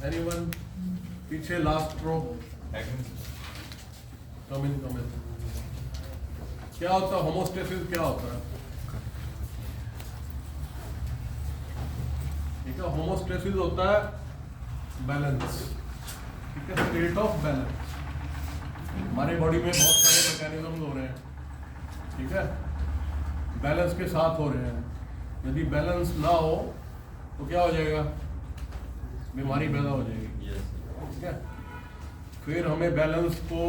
Anyone? पीछे last row. कम इन। क्या होता है होमोस्टेसिस? क्या होता है? ठीक है, होमोस्टेसिस होता है बैलेंस। ठीक है, स्टेट ऑफ बैलेंस। हमारे बॉडी में बहुत सारे मैकेनिज्म हो रहे हैं, ठीक है, बैलेंस के साथ हो रहे हैं। यदि बैलेंस ना हो तो क्या हो जाएगा? बीमारी पैदा हो जाएगी। ठीक है, फिर हमें बैलेंस को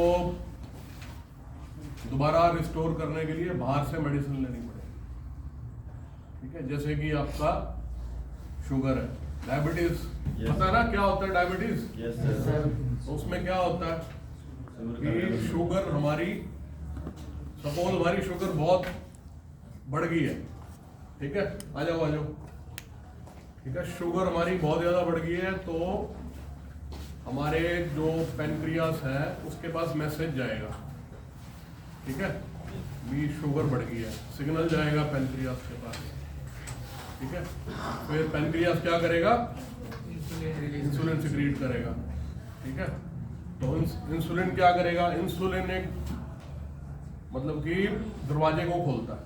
दोबारा रिस्टोर करने के लिए बाहर से मेडिसिन लेनी पड़ेगी। ठीक है, जैसे कि आपका शुगर है, डायबिटीज, पता है ना क्या होता है डायबिटीज? तो उसमें क्या होता है कि शुगर हमारी, सपोज हमारी शुगर बहुत बढ़ गई है। ठीक है, आ जाओ। ठीक है, शुगर हमारी बहुत ज्यादा बढ़ गई है तो हमारे जो पेनक्रियास है उसके पास मैसेज जाएगा। ठीक है, भी शुगर बढ़ गई है, सिग्नल जाएगा पेनक्रियास के पास। ठीक है, फिर पेनक्रियास क्या करेगा? इंसुलिन सिक्रीट करेगा। ठीक है, तो इंसुलिन क्या करेगा? इंसुलिन एक मतलब कि दरवाजे को खोलता है।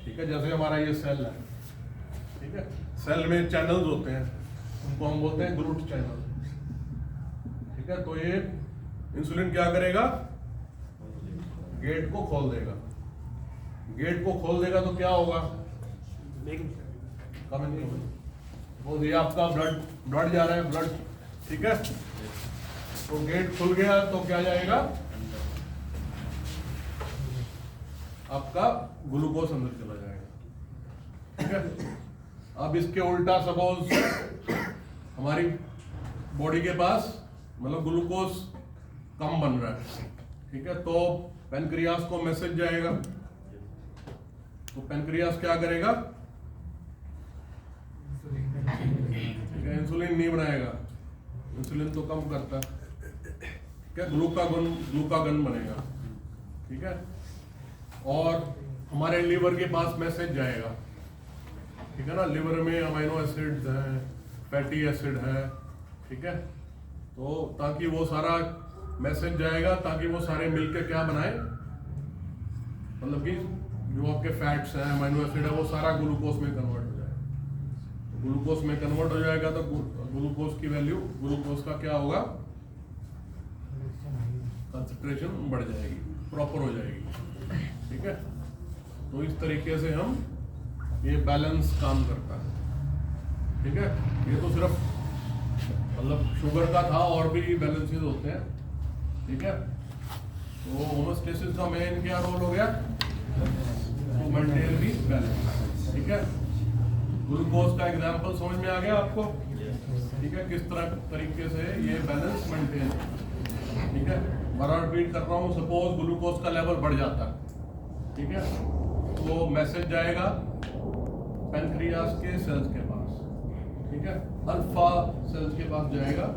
ठीक है, जैसे हमारा ये सेल है, ठीक है, सेल में चैनल्स होते हैं, उनको हम बोलते हैं ग्रूट चैनल। ठीक है, तो ये इंसुलिन क्या करेगा? गेट को खोल देगा। गेट को खोल देगा तो क्या होगा? वो ये आपका ब्लड जा रहा है, ब्लड। ठीक है, तो गेट खुल गया तो क्या जाएगा? आपका ग्लूकोज अंदर चला जाएगा। ठीक है, अब इसके उल्टा सपोज हमारी बॉडी के पास मतलब ग्लूकोज कम बन रहा है। ठीक है, तो पेनक्रियास को मैसेज जाएगा। तो पेनक्रियास क्या करेगा? ठीक है, इंसुलिन नहीं बनाएगा, इंसुलिन तो कम करता है, क्या ग्लूकागन बनेगा। ठीक है, और हमारे लीवर के पास मैसेज जाएगा। ठीक है ना, लिवर में अमीनो एसिड्स हैं, फैटी एसिड है। ठीक है, तो ताकि वो सारा मैसेज जाएगा ताकि वो सारे मिलके क्या बनाए, मतलब कि जो आपके फैट्स हैं, अमीनो एसिड है, वो सारा ग्लूकोज में कन्वर्ट हो जाएगा। ग्लूकोज में कन्वर्ट हो जाएगा तो ग्लूकोज की वैल्यू, ग्लूकोज का क्या होगा? कंसंट्रेशन बढ़ जाएगी, प्रॉपर हो जाएगी। ठीक है, तो इस तरीके से हम ये बैलेंस काम करता है। ठीक है, ये तो सिर्फ मतलब शुगर का था, और भी बैलेंसेस होते हैं। ठीक है, तो होमोस्टेसिस का मेन क्या रोल हो गया? To maintain the balance. ठीक है, ग्लूकोज का एग्जांपल समझ में आ गया आपको? ठीक है, किस तरीके से ये बैलेंस मेंटेन। ठीक है, बार रिपीट कर रहा हूँ, सपोज ग्लूकोज का लेवल बढ़ जाता है। ठीक है, तो मैसेज जाएगा पेनक्रियास के सेल्स के पास। ठीक है, अल्फा सेल्स के पास जाएगा।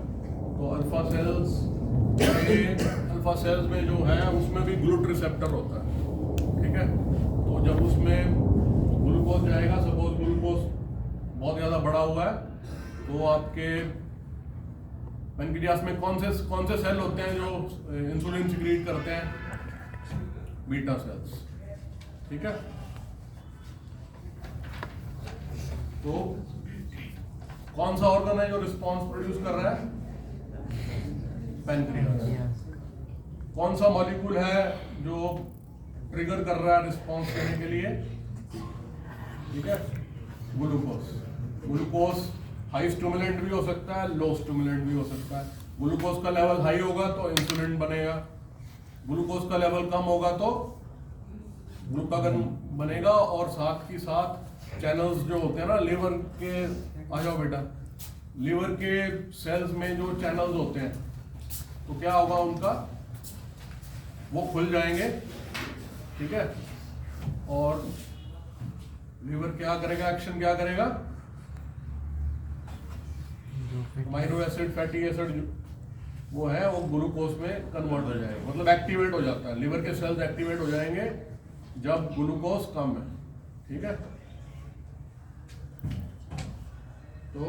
तो अल्फा सेल्स में जो है उसमें भी ग्लूट रिसेप्टर होता है। ठीक है, तो जब उसमें ग्लूकोज जाएगा, सपोज ग्लूकोज बहुत ज़्यादा बढ़ा हुआ है, तो आपके पेनक्रियास में कौन से सेल होते हैं जो इंसुलिन सिक्रीट करते हैं? Beta cells. ठीक है, तो कौन सा ऑर्गन है जो रिस्पॉन्स प्रोड्यूस कर रहा है? पेनक्रियास। कौन सा मॉलिक्यूल है जो ट्रिगर कर रहा है रिस्पॉन्स देने के लिए? ठीक है, ग्लूकोज हाई स्टिमुलेंट भी हो सकता है, लो स्टिमुलेंट भी हो सकता है। ग्लूकोज का लेवल हाई होगा तो इंसुलिन बनेगा, ग्लूकोज का लेवल कम होगा तो ग्लूकागन बनेगा। और साथ ही साथ चैनल्स जो होते हैं ना लिवर के, आ जाओ बेटा, लिवर के सेल्स में जो चैनल्स होते हैं तो क्या होगा उनका? वो खुल जाएंगे। ठीक है, और लिवर क्या करेगा? एक्शन क्या करेगा? अमीनो एसिड, फैटी एसिड वो है, वो ग्लूकोज में कन्वर्ट हो जाएगा, मतलब एक्टिवेट हो जाता है। लिवर के सेल्स एक्टिवेट हो जाएंगे जब ग्लूकोज कम है। ठीक है, तो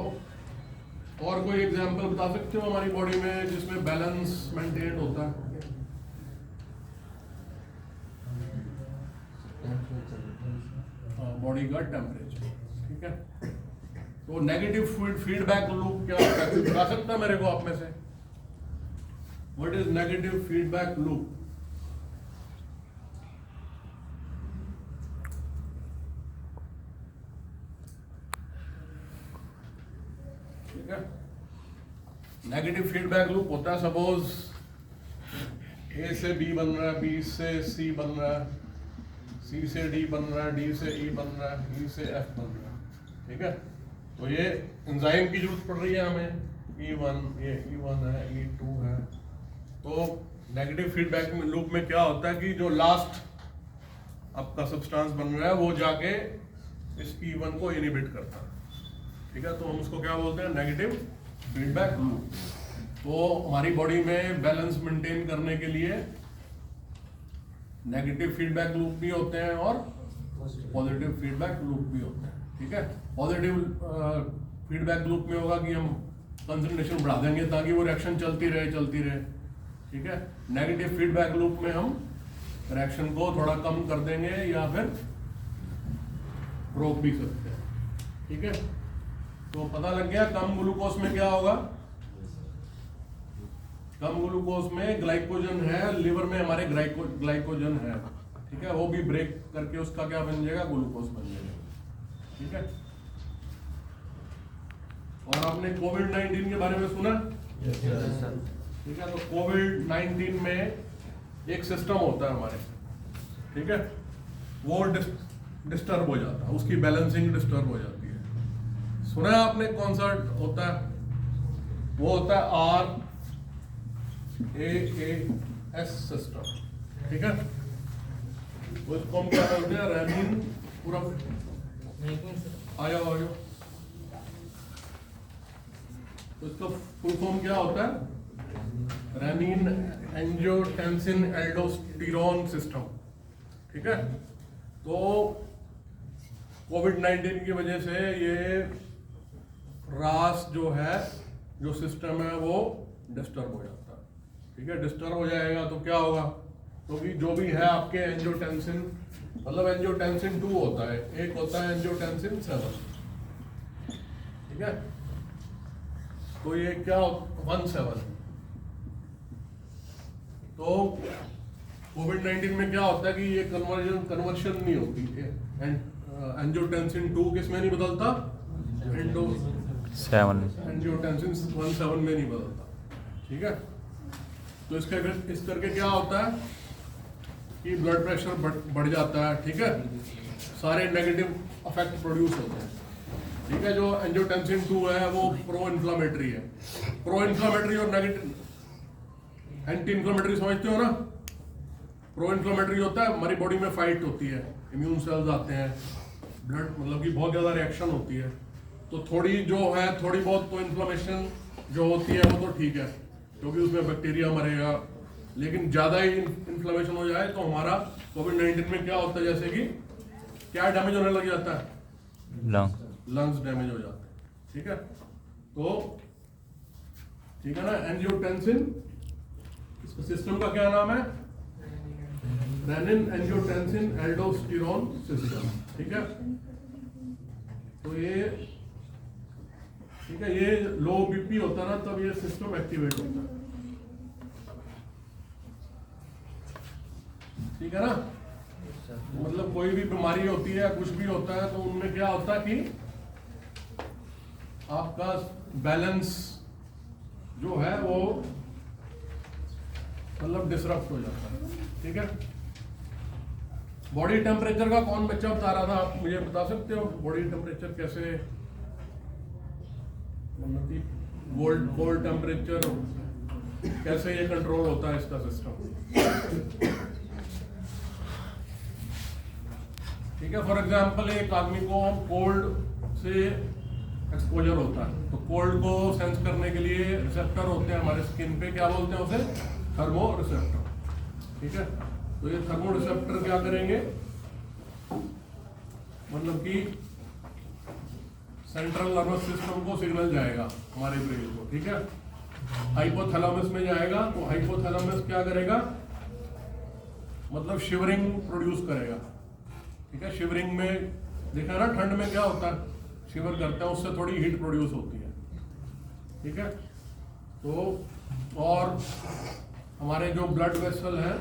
और कोई एग्जांपल बता सकते हो हमारी बॉडी में जिसमें बैलेंस मेंटेन होता है? बॉडी का टेम्परेचर, ठीक है। तो नेगेटिव फीडबैक लूप क्या होता है, बता सकता है मेरे को आप में से? What is negative feedback loop? ठीक है, नेगेटिव फीडबैक लूप होता है, सपोज ए से बी बन रहा है, बी से सी बन रहा है, सी से डी बन रहा है, डी से ई बन रहा है, ई से एफ बन रहा है, ठीक है। तो ये एंजाइम की जरूरत पड़ रही है हमें, E1, ये E1 है, E2 है। तो नेगेटिव फीडबैक लूप में क्या होता है कि जो लास्ट आपका सब्सटेंस बन रहा है वो जाके इस E1 को इनहिबिट करता है, ठीक है। तो हम उसको क्या बोलते हैं? Negative feedback loop. तो हमारी बॉडी में बैलेंस मेंटेन करने के लिए नेगेटिव फीडबैक लूप भी होते हैं और पॉजिटिव फीडबैक लूप भी होते हैं, ठीक है। पॉजिटिव फीडबैक लूप में होगा कि हम कंसंट्रेशन बढ़ा देंगे ताकि वो रिएक्शन चलती रहे, ठीक है। नेगेटिव फीडबैक लूप में हम रिएक्शन को थोड़ा कम कर देंगे या फिर रोक भी सकते हैं, ठीक है। तो पता लग गया कम ग्लूकोज में क्या होगा? कम ग्लूकोज में ग्लाइकोजन है, लिवर में हमारे ग्लाइकोजन है, ठीक है। वो भी ब्रेक करके उसका क्या बन जाएगा? ग्लूकोज बन जाएगा, ठीक है। और आपने कोविड-19 के बारे में सुना? ठीक है। तो कोविड-19 में एक सिस्टम होता है हमारे, ठीक है, वो डिस्टर्ब हो जाता है, उसकी बैलेंसिंग डिस्टर्ब हो जाती है। सुना है आपने कौन सा होता है? वो होता है RAAS सिस्टम, ठीक है। उसको हम क्या बोलते हैं? रैनिन, पूरा आयो तो इसका फुल फॉर्म क्या होता है? रेनिन एंजियोटेंसिन एल्डोस्टेरोन सिस्टम, ठीक है। तो कोविड-19 की वजह से ये रास जो है, जो सिस्टम है, वो डिस्टर्ब हो जाता है, ठीक है। डिस्टर्ब हो जाएगा तो क्या होगा? क्योंकि जो भी है आपके एंजियोटेंसिन, मतलब एंजियोटेंसिन 2 होता है, एक होता है एंजियोटेंसिन 7, ठीक है। तो ये क्या 17। तो कोविड-19 में क्या होता है कि ये कन्वर्शन नहीं होती है, एंजियोटेंसिन 2 किस में नहीं बदलता? एंजियोटेंसिन 17 में नहीं बदलता, ठीक है। तो इस करके क्या होता है कि ब्लड प्रेशर बढ़ जाता है, ठीक है। सारे नेगेटिव इफेक्ट प्रोड्यूस होते हैं, ठीक है। जो एंजियोटेंसिन 2 है वो प्रो इन्फ्लामेटरी है। प्रो इन्फ्लामेटरी और नेगेटिव एंटी इन्फ्लामेटरी समझते हो ना? प्रो इन्फ्लामेटरी होता है हमारी बॉडी में फाइट होती है, इम्यून सेल्स आते हैं, ब्लड मतलब कि बहुत ज़्यादा रिएक्शन होती है। तो थोड़ी बहुत तो इन्फ्लामेशन जो होती है वो तो ठीक है, क्योंकि उसमें बैक्टीरिया मरेगा। लेकिन ज़्यादा ही इन्फ्लामेशन हो जाए तो हमारा कोविड-19 में क्या होता है, जैसे कि क्या डैमेज होने लग जाता है? लंग्स डैमेज हो जाते हैं, ठीक है। तो ठीक है ना, एंजियोटेंसिन सिस्टम का क्या नाम है? रेनिन एंजियोटेंसिन एल्डोस्टेरोन सिस्टम, ठीक है। तो ये ठीक है, ये लो बीपी होता है ना, तब ये सिस्टम एक्टिवेट होता है, ठीक है ना। मतलब कोई भी बीमारी होती है, कुछ भी होता है, तो उनमें क्या होता है कि आपका बैलेंस जो है वो मतलब डिसरप्ट हो जाता है, ठीक है। बॉडी टेम्परेचर का कौन बच्चा बता रहा था? आप मुझे बता सकते हो बॉडी टेम्परेचर कैसे, मतलब कि कोल्ड टेम्परेचर कैसे ये कंट्रोल होता है इसका सिस्टम? ठीक है। फॉर एग्जांपल एक आदमी को कोल्ड से एक्सपोजर होता है, तो कोल्ड को सेंस करने के लिए रिसेप्टर होते हैं हमारे स्किन पे, क्या बोलते हैं उसे? थर्मो रिसेप्टर, ठीक है। तो ये थर्मो रिसेप्टर क्या करेंगे, मतलब कि सेंट्रल नर्वस सिस्टम को सिग्नल जाएगा हमारे ब्रेन को, ठीक है। हाइपोथैलेमस में जाएगा तो हाइपोथैलेमस क्या करेगा, मतलब शिवरिंग प्रोड्यूस करेगा, ठीक है। शिवरिंग में देखा ना ठंड में क्या होता है, शिवर करते हैं, उससे थोड़ी हीट प्रोड्यूस होती है, ठीक है। तो और हमारे जो ब्लड वेसल है,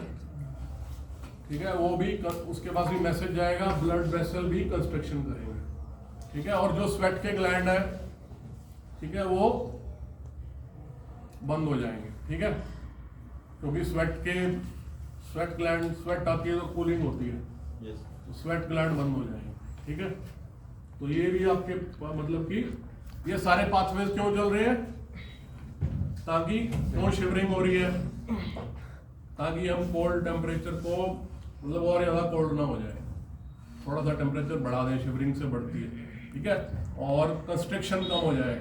ठीक है, वो भी उसके पास भी मैसेज जाएगा, ब्लड वेसल भी कंस्ट्रक्शन करेंगे, ठीक है। और जो स्वेट के ग्लैंड है, ठीक है, वो बंद हो जाएंगे, ठीक है, क्योंकि स्वेट ग्लैंड, स्वेट आती है तो कूलिंग होती है, तो स्वेट ग्लैंड बंद हो जाएंगे, ठीक है। तो ये भी आपके मतलब कि ये सारे पाथवेज क्यों चल रहे हैं, ताकि क्यों शिवरिंग हो रही है, ताकि हम कोल्ड टेम्परेचर को मतलब और ज़्यादा कोल्ड ना हो जाए, थोड़ा सा टेम्परेचर बढ़ा दें, शिवरिंग से बढ़ती है, ठीक है। और कंस्ट्रक्शन कम हो जाए।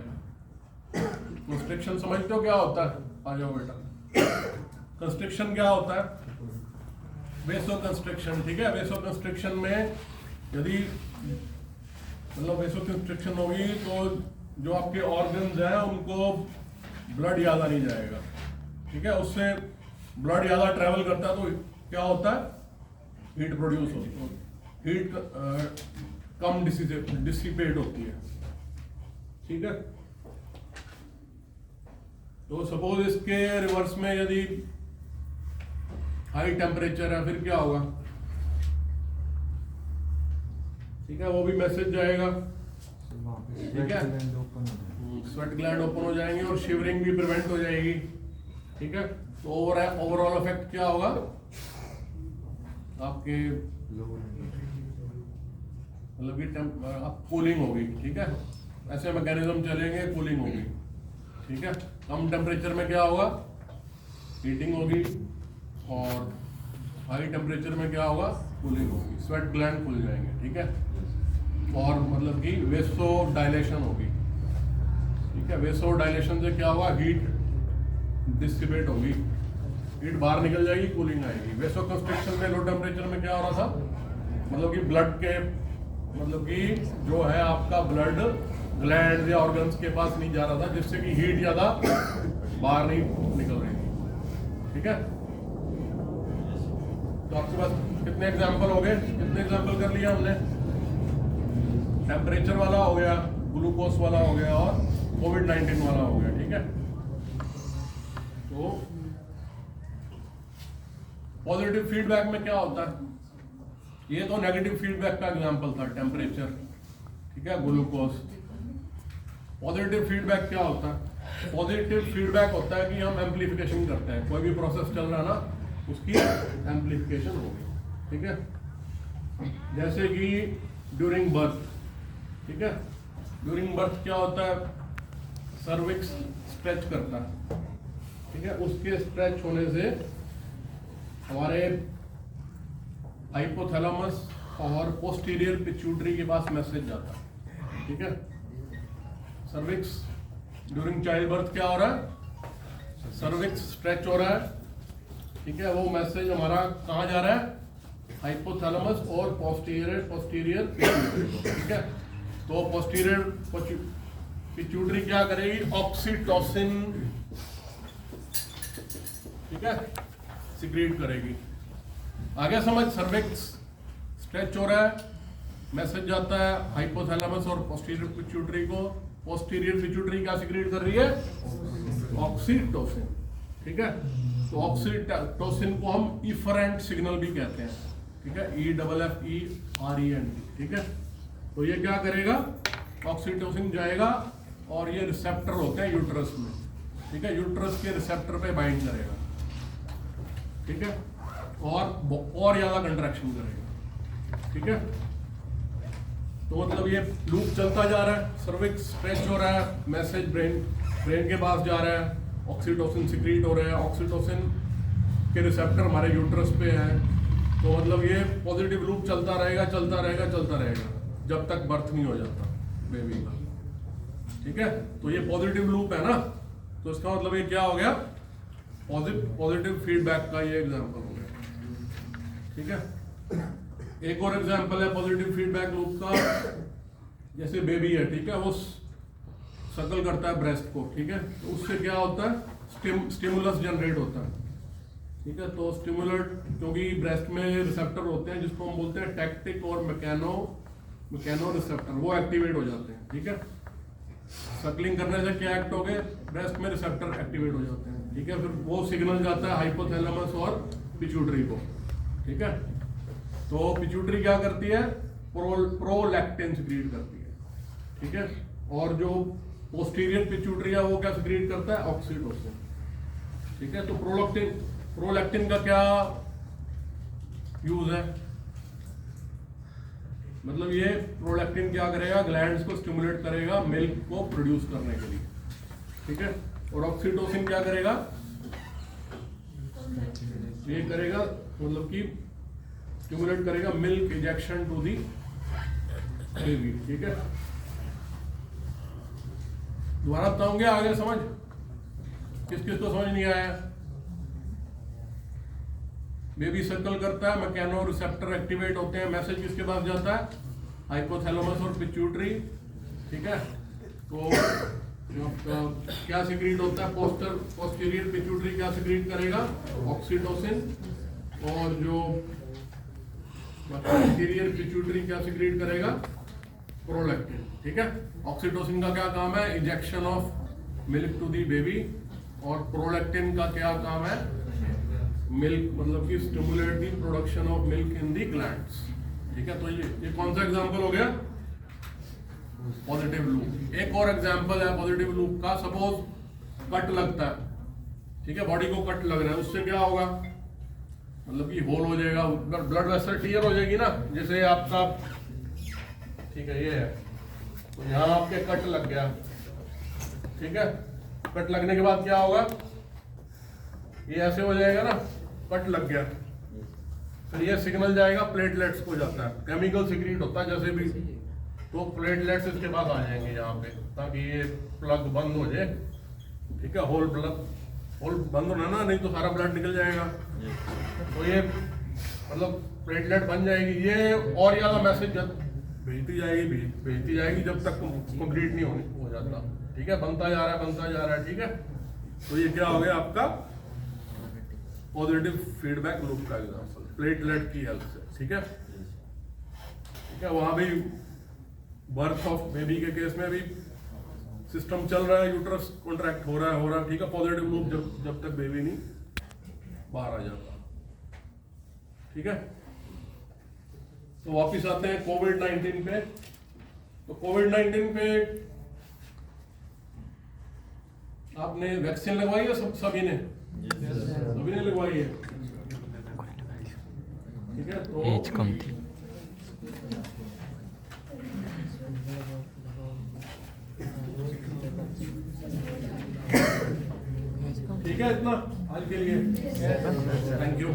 कंस्ट्रक्शन समझते हो क्या होता है, आ जाओ बेटा। कंस्ट्रक्शन क्या होता है, वेसो कंस्ट्रक्शन, ठीक है। वेसो कंस्ट्रक्शन में यदि मतलब वेसो कंस्ट्रक्शन होगी तो जो आपके ऑर्गन्स हैं उनको ब्लड ज़्यादा नहीं जाएगा, ठीक है। उससे ब्लड ज़्यादा ट्रेवल करता है तो क्या होता है, हीट प्रोड्यूस होती है, हीट कम डिसिपेट होती है, ठीक है। तो सपोज इसके रिवर्स में यदि हाई टेम्परेचर है फिर क्या होगा, ठीक है, वो भी मैसेज जाएगा, ठीक है, स्वेट ग्लैंड ओपन हो जाएंगे और शिवरिंग भी प्रिवेंट हो जाएगी, ठीक है। तो ओवरऑल इफेक्ट क्या होगा आपके, मतलब कि आप कूलिंग होगी, ठीक है, ऐसे मैकेनिज्म चलेंगे, कूलिंग होगी, ठीक है। कम टेम्परेचर में क्या होगा, हीटिंग होगी, और हाई टेम्परेचर में क्या होगा, कूलिंग होगी, स्वेट ग्लैंड खुल जाएंगे, ठीक है। और मतलब कि वेसो डायलेशन होगी, ठीक है। वेसो डायलेशन से क्या होगा, हीट डिसिपेट होगी, हीट बाहर निकल जाएगी, कूलिंग आएगी। वेसो कंस्ट्रक्शन में लो टेम्परेचर में क्या हो रहा था, मतलब कि ब्लड के मतलब कि जो है आपका ब्लड ग्लैंड या ऑर्गन्स के पास नहीं जा रहा था, जिससे कि हीट ज़्यादा बाहर नहीं निकल रही थी, ठीक है। तो आपके पास कितने एग्जाम्पल हो गए, कितने एग्जाम्पल कर लिया हमने, टेम्परेचर वाला हो गया, ग्लूकोज वाला हो गया, और कोविड-19 वाला हो गया, ठीक है। तो पॉजिटिव फीडबैक में क्या होता है, ये तो नेगेटिव फीडबैक का एग्जांपल था, टेम्परेचर, ठीक है, ग्लूकोज। पॉजिटिव फीडबैक क्या होता है, पॉजिटिव फीडबैक होता है कि हम एम्प्लीफिकेशन करते हैं, कोई भी प्रोसेस चल रहा है ना, उसकी एम्प्लीफिकेशन होगी, ठीक है। जैसे कि ड्यूरिंग बर्थ, ठीक है, ड्यूरिंग बर्थ क्या होता है, सर्विक्स स्ट्रेच करता है, ठीक है, उसके स्ट्रेच होने से हमारे हाइपोथैलेमस और पोस्टीरियर पिट्यूटरी के पास मैसेज जाता है, ठीक है। सर्विक्स ड्यूरिंग चाइल्ड बर्थ क्या हो रहा है, सर्विक्स स्ट्रेच हो रहा है, ठीक है, वो मैसेज हमारा कहाँ जा रहा है, हाइपोथैलेमस और पोस्टीरियर पिट्यूटरी, ठीक है। तो पोस्टीरियर पिट्यूटरी क्या करेगी, ऑक्सीटोसिन, ठीक है, सिक्रीट करेगी। आगे समझ, सर्विक्स स्ट्रेच हो रहा है, मैसेज जाता है हाइपोथैलेमस और पोस्टीरियर पिट्यूटरी को, पोस्टीरियर पिट्यूटरी क्या सिक्रीट कर रही है, ऑक्सीटोसिन, ठीक है। तो ऑक्सीटोसिन को हम इफरेंट सिग्नल भी कहते हैं, ठीक है, EFFERENT, ठीक है। तो ये क्या करेगा, ऑक्सीटोसिन जाएगा और ये रिसेप्टर होते हैं यूट्रस में, ठीक है, यूट्रस के रिसेप्टर पे बाइंड करेगा, ठीक है, और ज्यादा कंट्रैक्शन करेगा, ठीक है। तो मतलब ये लूप चलता जा रहा है, सर्विक्स स्ट्रेच हो रहा है, मैसेज ब्रेन के पास जा रहा है, ऑक्सीटोसिन सिक्रीट हो रहा है, ऑक्सीटोसिन के रिसेप्टर हमारे यूट्रस पे हैं, तो मतलब ये पॉजिटिव लूप चलता रहेगा, चलता रहेगा, चलता रहेगा, जब तक बर्थ नहीं हो जाता बेबी का, ठीक है। तो ये पॉजिटिव लूप है ना, तो इसका मतलब ये क्या हो गया, पॉजिटिव फीडबैक का ये एग्जांपल हो गया, ठीक है। एक और एग्जांपल है पॉजिटिव फीडबैक लूप का, जैसे बेबी है, ठीक है, वो सकल करता है ब्रेस्ट को, ठीक है, तो उससे क्या होता है, स्टिमुलस जनरेट होता है, ठीक है। तो स्टिमुलेट, क्योंकि ब्रेस्ट में रिसेप्टर होते हैं जिसको हम बोलते हैं टैक्टिक और मैकेनो रिसेप्टर, वो एक्टिवेट हो जाते हैं, ठीक है। सकलिंग करने से क्या एक्ट हो गए, ब्रेस्ट में रिसेप्टर एक्टिवेट हो जाते हैं, ठीक है। फिर वो सिग्नल जाता है हाइपोथैलेमस और पिट्यूटरी को, ठीक है। तो पिट्यूटरी क्या करती है, प्रोलैक्टिन सिक्रीट करती है, ठीक है। और जो पोस्टीरियर पिट्यूटरी है वो क्या सिक्रीट करता है, ऑक्सीटोसिन, ठीक है। तो प्रोलैक्टिन का क्या यूज है, मतलब ये प्रोलैक्टिन क्या करेगा, ग्लैंड्स को स्टिमुलेट करेगा मिल्क को प्रोड्यूस करने के लिए, ठीक है। और ऑक्सीटोसिन क्या करेगा, ये करेगा मतलब कि स्टिमुलेट करेगा milk injection to the baby, ठीक है। दोबारा बताऊंगे, आगे समझ, किस किस को समझ नहीं आया। बेबी सर्कल करता है, मैकेनो रिसेप्टर एक्टिवेट होते हैं, मैसेज किसके पास जाता है, हाइपोथैलेमस और पिट्यूटरी, ठीक है। तो क्या सिक्रीट होता है, पोस्टीरियर पिट्यूटरी क्या सिक्रीट करेगा, ऑक्सीटोसिन, और जो पोस्टीरियर पिट्यूटरी क्या सिक्रीट करेगा, प्रोलैक्टिन, ठीक है। ऑक्सीटोसिन का क्या काम है, injection of milk to the baby, और प्रोलैक्टिन का क्या काम है, मिल्क मतलब कि stimulate the production of milk in the glands, ठीक है। तो ये कौन सा एग्जांपल हो गया, पॉजिटिव लूप। एक और एग्जांपल है पॉजिटिव लूप का, सपोज कट लगता है, ठीक है, बॉडी को कट लग रहा है, उससे क्या होगा, मतलब कि होल हो जाएगा, ब्लड वेसल टियर हो जाएगी ना, जैसे आपका, ठीक है, ये है, तो यहाँ आपके कट लग गया, ठीक है। कट लगने के बाद क्या होगा, ये ऐसे हो जाएगा ना, कट लग गया, फिर ये सिग्नल जाएगा प्लेटलेट्स को जाता है, केमिकल सिक्रीट होता है जैसे भी, तो प्लेटलेट्स इसके पास आ जाएंगे यहाँ पे, ताकि ये प्लग बंद हो जाए, ठीक है। होल बंद होना ना, नहीं तो सारा ब्लड निकल जाएगा, तो ये मतलब प्लेटलेट बन जाएगी, ये और ज्यादा मैसेज भेजती जाएगी जब तक कंप्लीट नहीं हो जाता, ठीक है। बनता जा रहा है, ठीक है। तो ये क्या हो गया आपका पॉजिटिव फीडबैक लूप का एग्जांपल, प्लेटलेट की हेल्प से, ठीक है, ठीक है। वहां भी बर्थ ऑफ बेबी के केस में भी सिस्टम चल रहा है, यूट्रस कॉन्ट्रैक्ट हो रहा है, ठीक है। पॉजिटिव लूप जब तक बेबी नहीं बाहर आ जाता, ठीक है। तो वापिस आते हैं कोविड-19 पे। तो कोविड-19 पे आपने वैक्सीन लगवाई है, सभी ने लगवाई है, ठीक है। तो एज कम थी, ठीक है, इतना आज के लिए, थैंक यू।